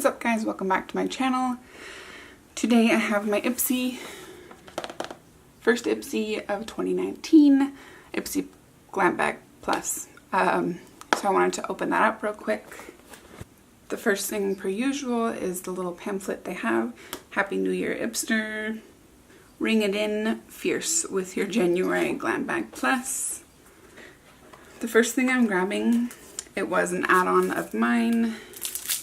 What's up guys, welcome back to my channel. Today I have my Ipsy, first Ipsy of 2019, Ipsy Glambag Plus. So I wanted to open that up real quick. The first thing per usual is the little pamphlet they have. Happy New Year Ipster. Ring it in fierce with your January Glambag Plus. The first thing I'm grabbing, it was an add-on of mine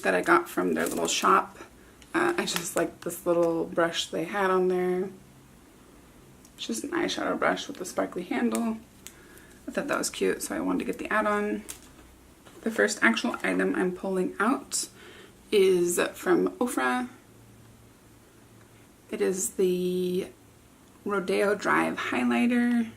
that I got from their little shop. I just like this little brush they had on there. It's just an eyeshadow brush with a sparkly handle. I thought that was cute, so I wanted to get the add-on. The first actual item I'm pulling out is from Ofra. It is the Riogeo Drive Highlighter.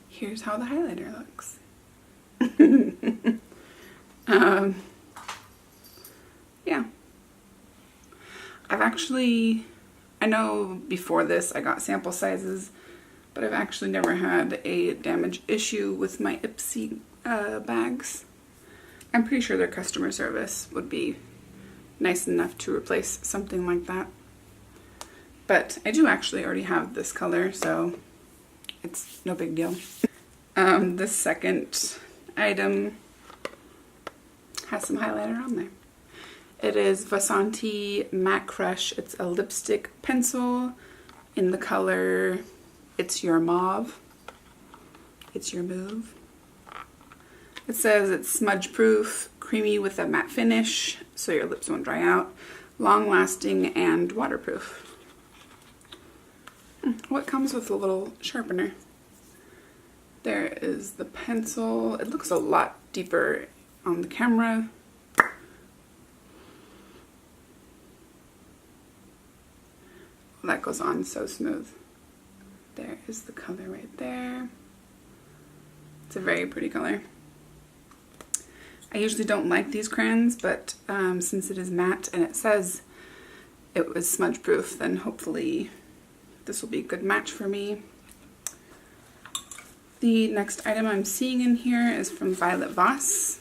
Here's how the highlighter looks. Yeah. I know before this I got sample sizes, but I've actually never had a damage issue with my Ipsy bags. I'm pretty sure their customer service would be nice enough to replace something like that. But I do actually already have this color, so it's no big deal. The second item has some highlighter on there. It is Vasanti Matte Crush. It's a lipstick pencil in the color It's Your Mauve. It's your move. It says it's smudge proof, creamy with a matte finish so your lips won't dry out, long lasting and waterproof. What comes with a little sharpener? There is the pencil. It looks a lot deeper on the camera. That goes on so smooth. There is the color right there. It's a very pretty color. I usually don't like these crayons, but since it is matte and it says it was smudge proof, then hopefully this will be a good match for me. The next item I'm seeing in here is from Violet Voss.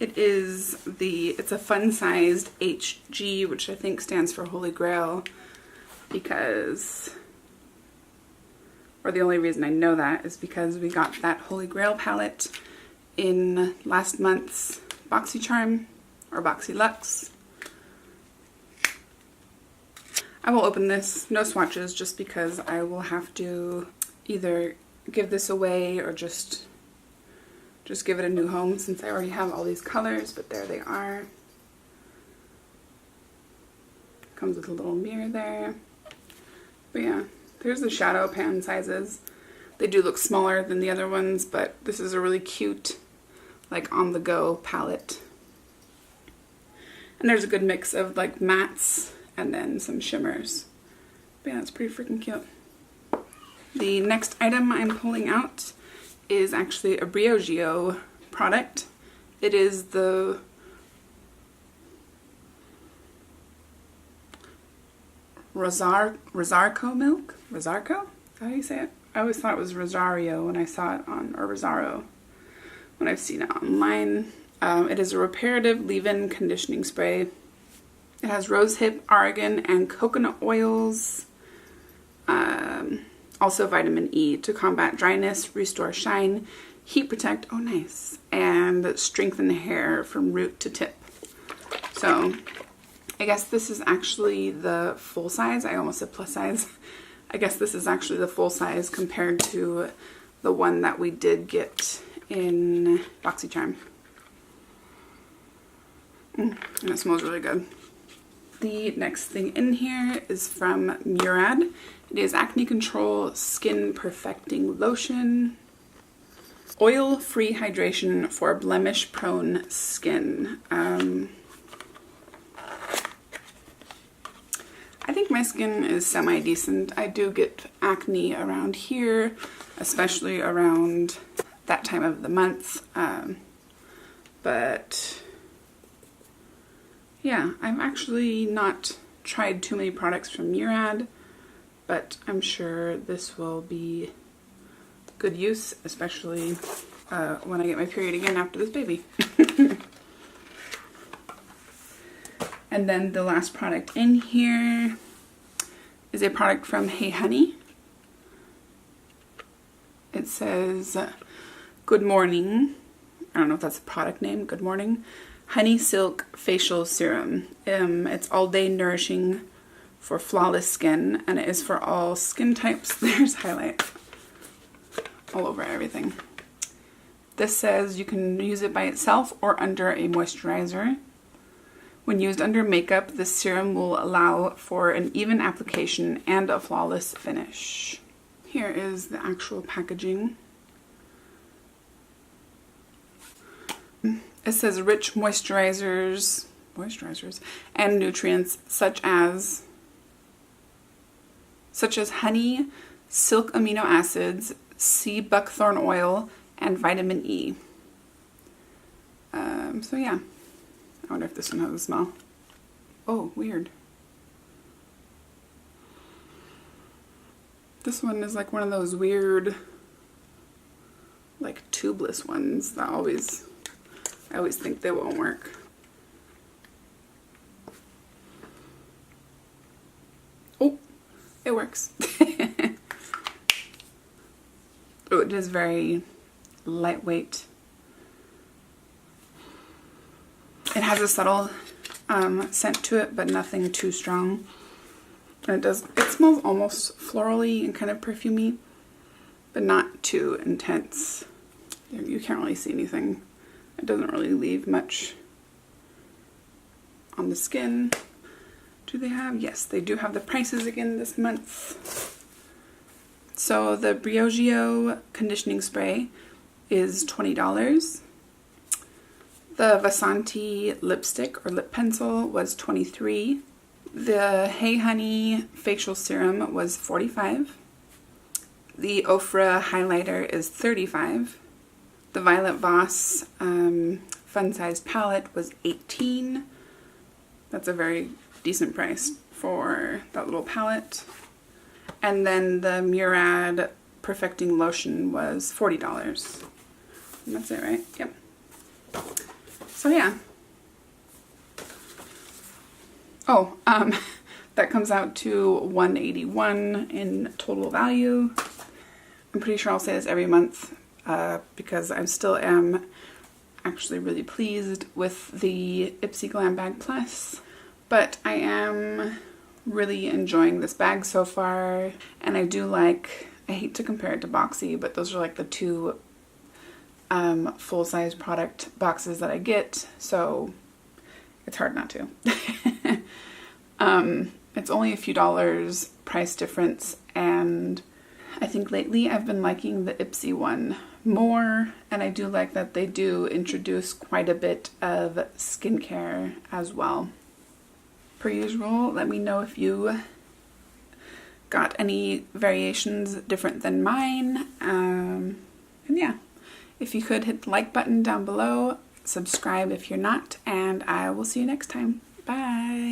It's a fun-sized HG, which I think stands for Holy Grail, because, or the only reason I know that is because we got that Holy Grail palette in last month's BoxyCharm, or BoxyLuxe. I will open this, no swatches, just because I will have to either give this away or just give it a new home since I already have all these colors, but there they are. Comes with a little mirror there. But yeah, there's the shadow pan sizes. They do look smaller than the other ones, but this is a really cute, like on-the-go palette. And there's a good mix of like mattes and then some shimmers. But yeah, it's pretty freaking cute. The next item I'm pulling out is actually a Riogeo product. It is the Rosarco milk? Rosarco? How do you say it? I always thought it was Rosario when I saw it on, or Rosaro, when I've seen it online. It is a reparative leave-in conditioning spray. It has rosehip, argan, and coconut oils. Also vitamin E to combat dryness, restore shine, heat protect, oh nice, and strengthen the hair from root to tip. So I guess this is actually the full size. I almost said plus size. I guess this is actually the full size compared to the one that we did get in BoxyCharm. And it smells really good. The next thing in here is from Murad. It is Acne Control Skin Perfecting Lotion. Oil-free hydration for blemish-prone skin. I think my skin is semi-decent. I do get acne around here, especially around that time of the month. But yeah, I've actually not tried too many products from Murad. but I'm sure this will be good use, especially when I get my period again after this baby. And then the last product in here is a product from Hey Honey. It says, Good Morning. I don't know if that's a product name. Good Morning. Honey Silk Facial Serum. It's all day nourishing for flawless skin, and it is for all skin types. There's highlights all over everything. This says you can use it by itself or under a moisturizer. When used under makeup, this serum will allow for an even application and a flawless finish. Here is the actual packaging. It says rich moisturizers and nutrients such as honey, silk amino acids, sea buckthorn oil, and vitamin E. So yeah, I wonder if this one has a smell. Oh, weird. This one is like one of those weird, like tubeless ones that I always think they won't work. Oh, it works. Oh, it is very lightweight. It has a subtle scent to it, but nothing too strong. And it smells almost florally and kind of perfumey, but not too intense. You can't really see anything. It doesn't really leave much on the skin. Do they have? Yes, they do have the prices again this month. So the Riogeo conditioning spray is $20. The Vasanti lipstick or lip pencil was $23. The Hey Honey facial serum was $45. The Ofra highlighter is $35. The Violet Voss fun size palette was $18. That's a very decent price for that little palette. And then the Murad Perfecting Lotion was $40. And that's it, right? Yep. So yeah. Oh, that comes out to $181 in total value. I'm pretty sure I'll say this every month because I still am actually really pleased with the Ipsy Glambag Plus. But I am really enjoying this bag so far, and I do like, I hate to compare it to Boxy, but those are like the two full-size product boxes that I get, so it's hard not to. It's only a few dollars price difference, and I think lately I've been liking the Ipsy one more, and I do like that they do introduce quite a bit of skincare as well. Per usual, let me know if you got any variations different than mine, and yeah, if you could hit the like button down below, subscribe if you're not, and I will see you next time. Bye!